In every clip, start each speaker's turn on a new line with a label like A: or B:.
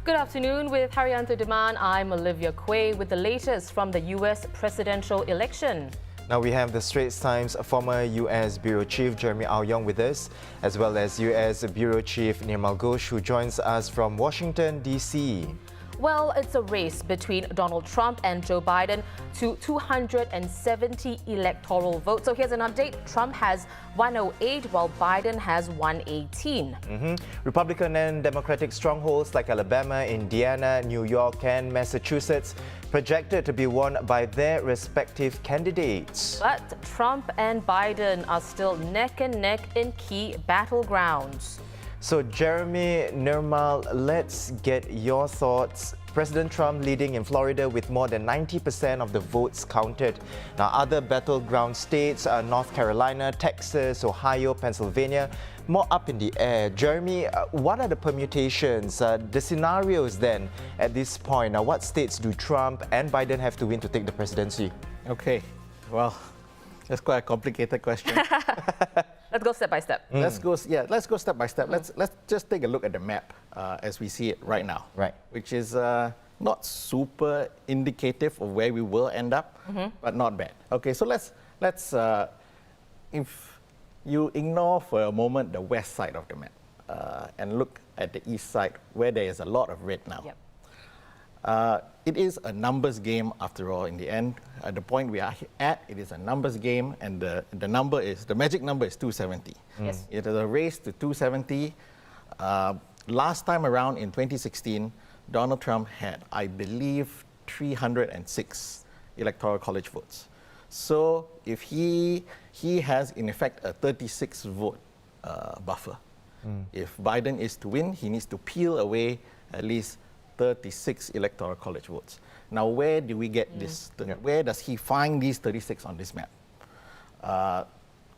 A: Good afternoon. With Haryanto Daman, I'm Olivia Quay with the latest from the US presidential election.
B: Now we have the Straits Times former US Bureau Chief Jeremy Aoyong with us, as well as US Bureau Chief Nirmal Ghosh, who joins us from Washington, D.C.
A: Well, it's a race between Donald Trump and Joe Biden to 270 electoral votes. So here's an update. Trump has 108 while Biden has 118.
B: Republican and Democratic strongholds like Alabama, Indiana, New York and Massachusetts projected to be won by their respective candidates.
A: But Trump and Biden are still neck and neck in key battlegrounds.
B: So Jeremy, Nirmal, let's get your thoughts. President Trump leading in Florida with more than 90% of the votes counted. Now other battleground states are North Carolina, Texas, Ohio, Pennsylvania, more up in the air. Jeremy, what are the permutations, the scenarios then at this point? Now what states do Trump and Biden have to win to take the presidency?
C: Okay, well, that's quite a complicated question.
A: Let's go step by step.
C: Let's go step by step. Let's just take a look at the map as we see it right now.
B: Right.
C: Which is not super indicative of where we will end up, but not bad. Okay, so let's if you ignore for a moment the west side of the map and look at the east side where there is a lot of red now.
A: Yep.
C: It is a numbers game after all. In the end, at the point we are at, it is a numbers game, and the magic number is 270.
A: Yes.
C: It is a race to 270. Last time around in 2016, Donald Trump had, I believe, 306 electoral college votes. So if he has in effect a 36 vote buffer. If Biden is to win, he needs to peel away at least 36 electoral college votes. Now, where do we get this? Where does he find these 36 on this map? A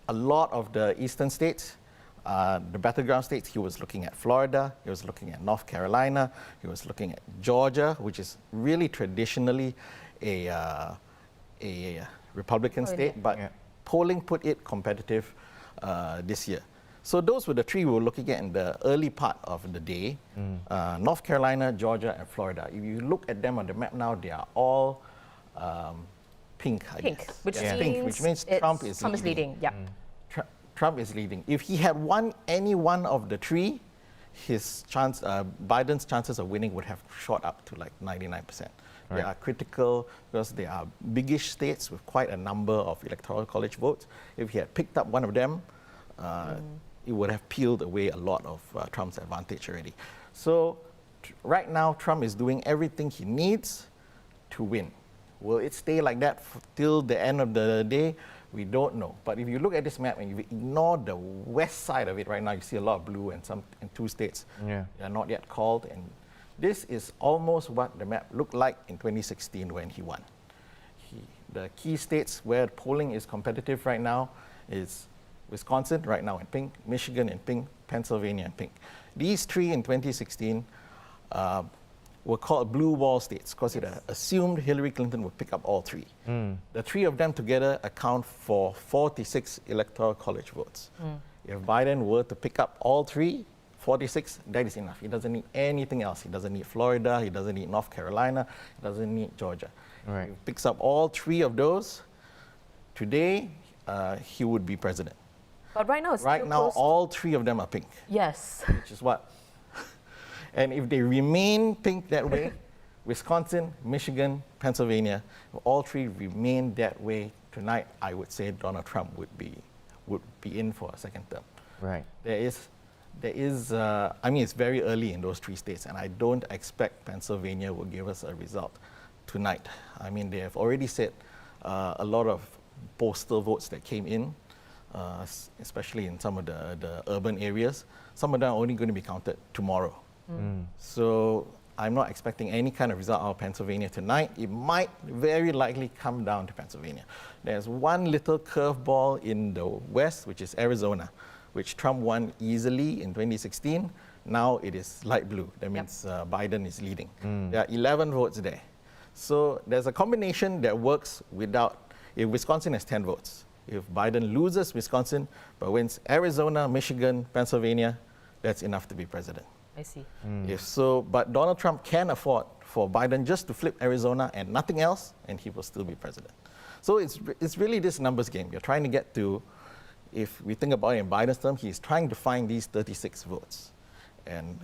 C: lot of the eastern states, the battleground states, he was looking at Florida, he was looking at North Carolina, he was looking at Georgia, which is really traditionally a Republican state, but polling put it competitive this year. So those were the three we were looking at in the early part of the day. North Carolina, Georgia, and Florida. If you look at them on the map now, they are all pink, I guess.
A: Which
C: means Trump is leading.
A: Yeah.
C: Trump is leading. If he had won any one of the three, Biden's chances of winning would have shot up to like 99%. They are critical because they are biggish states with quite a number of electoral college votes. If he had picked up one of them, it would have peeled away a lot of Trump's advantage already. So right now, Trump is doing everything he needs to win. Will it stay like that till the end of the day? We don't know. But if you look at this map and you ignore the west side of it right now, you see a lot of blue and two states that are not yet called. And this is almost what the map looked like in 2016 when he won. The key states where polling is competitive right now is Wisconsin, right now in pink, Michigan in pink, Pennsylvania in pink. These three in 2016 were called blue wall states because it assumed Hillary Clinton would pick up all three. The three of them together account for 46 electoral college votes. If Biden were to pick up all three, 46, that is enough. He doesn't need anything else. He doesn't need Florida, he doesn't need North Carolina, he doesn't need Georgia. If he picks up all three of those, today he would be president.
A: But right now,
C: all three of them are pink.
A: Yes.
C: Which is what? And if they remain pink that way, Wisconsin, Michigan, Pennsylvania, all three remain that way tonight, I would say Donald Trump would be in for a second term.
B: Right.
C: I mean, it's very early in those three states, and I don't expect Pennsylvania will give us a result tonight. I mean, they have already said a lot of postal votes that came in, especially in some of the urban areas. Some of them are only going to be counted tomorrow. So I'm not expecting any kind of result out of Pennsylvania tonight. It might very likely come down to Pennsylvania. There's one little curveball in the west, which is Arizona, which Trump won easily in 2016. Now it is light blue. That means Biden is leading. There are 11 votes there. So there's a combination that works if Wisconsin has 10 votes. If Biden loses Wisconsin but wins Arizona, Michigan, Pennsylvania, that's enough to be president.
A: I see.
C: Yes, so, but Donald Trump can afford for Biden just to flip Arizona and nothing else, and he will still be president. So it's really this numbers game. You're trying to get to, if we think about it in Biden's term, he's trying to find these 36 votes. And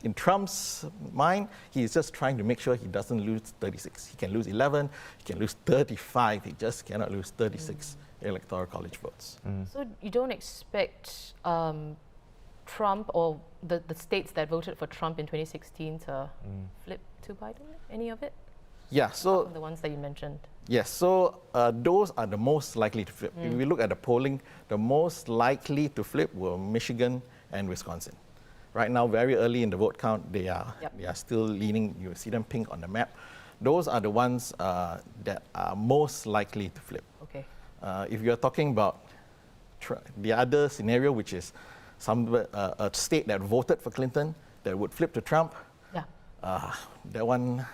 C: in Trump's mind, he's just trying to make sure he doesn't lose 36. He can lose 11, he can lose 35, he just cannot lose 36 electoral college votes.
A: So you don't expect Trump or the states that voted for Trump in 2016 to flip to Biden? Any of it?
C: Yeah, so
A: From the ones that you mentioned.
C: yes, so those are the most likely to flip. If we look at the polling, the most likely to flip were Michigan and Wisconsin. Right now, very early in the vote count, they are still leaning. You see them pink on the map. Those are the ones that are most likely to flip.
A: Okay.
C: If you're talking about the other scenario, which is a state that voted for Clinton that would flip to Trump, that one,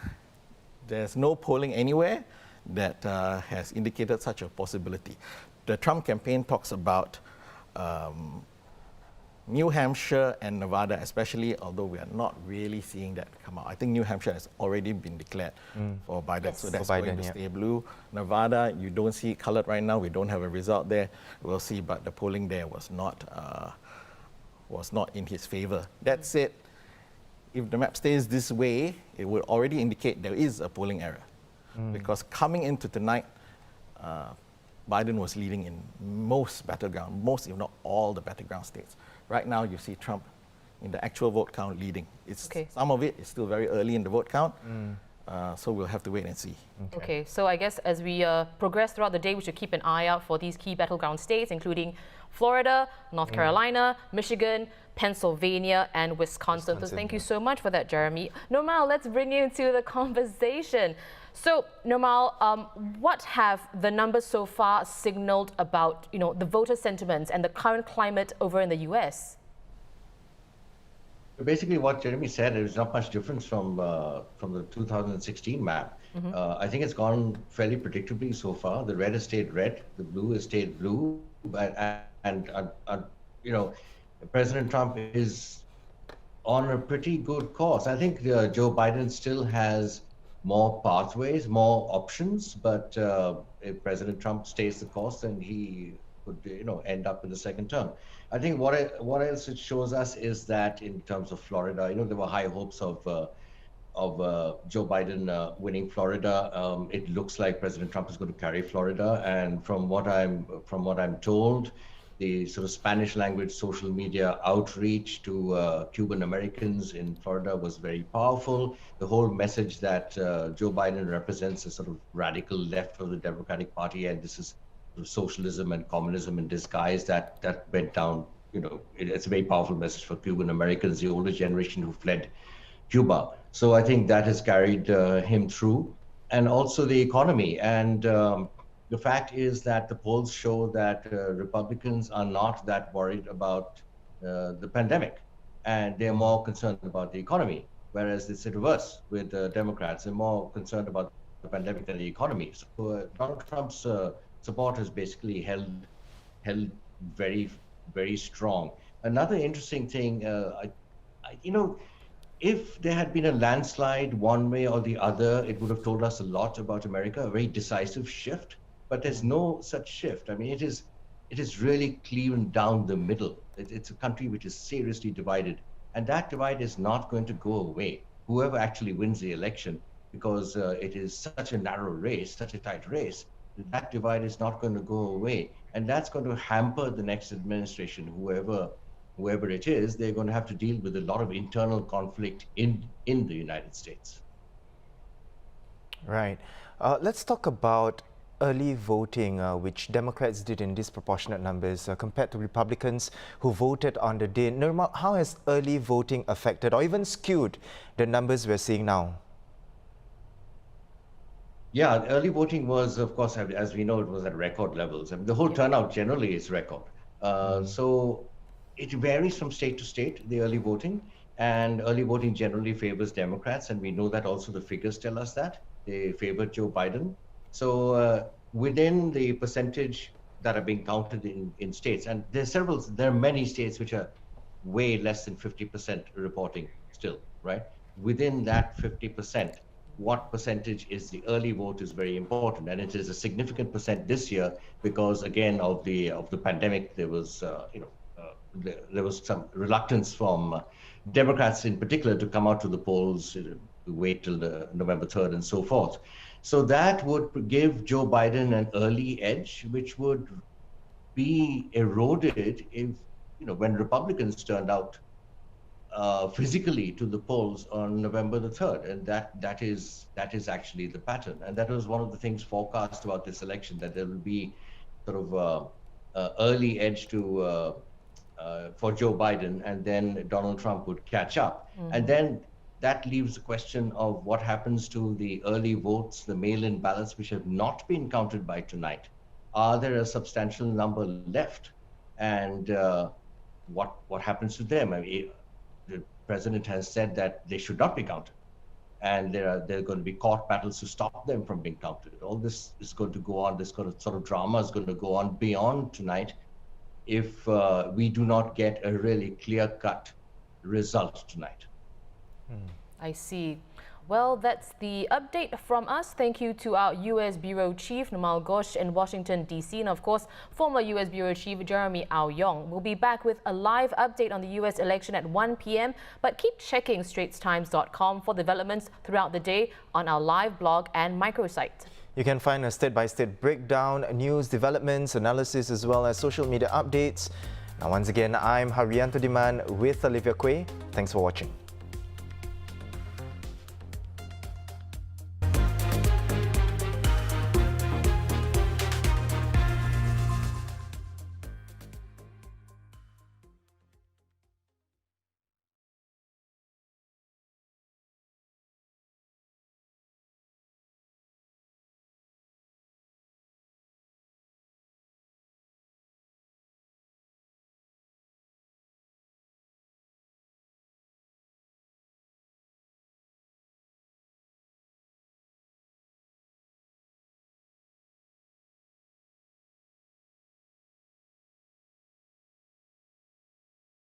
C: there's no polling anywhere that has indicated such a possibility. The Trump campaign talks about New Hampshire and Nevada especially, although we are not really seeing that come out. I think New Hampshire has already been declared for Biden, so that's going to stay blue. Nevada, you don't see it colored right now. We don't have a result there. We'll see, but the polling there was not in his favor. That said, if the map stays this way, it will already indicate there is a polling error. Because coming into tonight, Biden was leading in most battleground, most if not all the battleground states. Right now, you see Trump in the actual vote count leading. Some of it is still very early in the vote count, so we'll have to wait and see.
A: Okay, so I guess as we progress throughout the day, we should keep an eye out for these key battleground states, including Florida, North Carolina, Michigan, Pennsylvania, and Wisconsin. So thank you so much for that, Jeremy. Normal, let's bring you into the conversation. So, Normal, what have the numbers so far signaled about, the voter sentiments and the current climate over in the US?
D: Basically, what Jeremy said is not much difference from the 2016 map. I think it's gone fairly predictably so far. The red has stayed red, the blue has stayed blue, and President Trump is on a pretty good course. I think Joe Biden still has more pathways, more options, but if President Trump stays the course, then he could, end up in the second term. I think what else it shows us is that in terms of Florida, there were high hopes of Joe Biden winning Florida. It looks like President Trump is going to carry Florida, and from what I'm told, the sort of Spanish language social media outreach to Cuban Americans in Florida was very powerful. The whole message that Joe Biden represents a sort of radical left of the Democratic Party, and this is sort of socialism and communism in disguise, that went down. It's a very powerful message for Cuban Americans, the older generation who fled Cuba. So I think that has carried him through, and also the economy. And the fact is that the polls show that Republicans are not that worried about the pandemic, and they're more concerned about the economy, whereas it's the reverse with Democrats. They're more concerned about the pandemic than the economy. So Donald Trump's support has basically held very, very strong. Another interesting thing, if there had been a landslide one way or the other, it would have told us a lot about America, a very decisive shift. But there's no such shift. I mean, it is really clear down the middle. It's a country which is seriously divided, and that divide is not going to go away. Whoever actually wins the election, because it is such a narrow race, such a tight race, that divide is not going to go away, and that's going to hamper the next administration. Whoever it is, they're going to have to deal with a lot of internal conflict in the United States.
B: Right. Let's talk about early voting, which Democrats did in disproportionate numbers compared to Republicans who voted on the day. Nirmal, how has early voting affected or even skewed the numbers we're seeing now?
D: Yeah, early voting was, of course, as we know, it was at record levels. I mean, the whole turnout generally is record. So it varies from state to state, the early voting, and early voting generally favors Democrats, and we know that also the figures tell us that. They favor Joe Biden. So within the percentage that are being counted in states, and there are many states which are way less than 50% reporting still, right? Within that 50%, what percentage is the early vote is very important, and it is a significant percent this year because again of the pandemic. There was there was some reluctance from Democrats in particular to come out to the polls, to wait till the November 3rd and so forth. So that would give Joe Biden an early edge, which would be eroded if, when Republicans turned out physically to the polls on November the 3rd. And that is actually the pattern. And that was one of the things forecast about this election, that there will be sort of early edge to for Joe Biden, and then Donald Trump would catch up. And then that leaves the question of what happens to the early votes, the mail-in ballots, which have not been counted by tonight. Are there a substantial number left? And what happens to them? I mean, the president has said that they should not be counted, and there are going to be court battles to stop them from being counted. All this is going to go on. This sort of drama is going to go on beyond tonight if we do not get a really clear-cut result tonight.
A: I see. Well, that's the update from us. Thank you to our U.S. Bureau Chief, Namal Ghosh, in Washington, D.C., and of course, former U.S. Bureau Chief Jeremy Au Yong. We'll be back with a live update on the U.S. election at 1 p.m., but keep checking straitstimes.com for developments throughout the day on our live blog and microsite.
B: You can find a step-by-step breakdown, news, developments, analysis, as well as social media updates. Now, once again, I'm Haryanto Diman with Olivia Quay. Thanks for watching.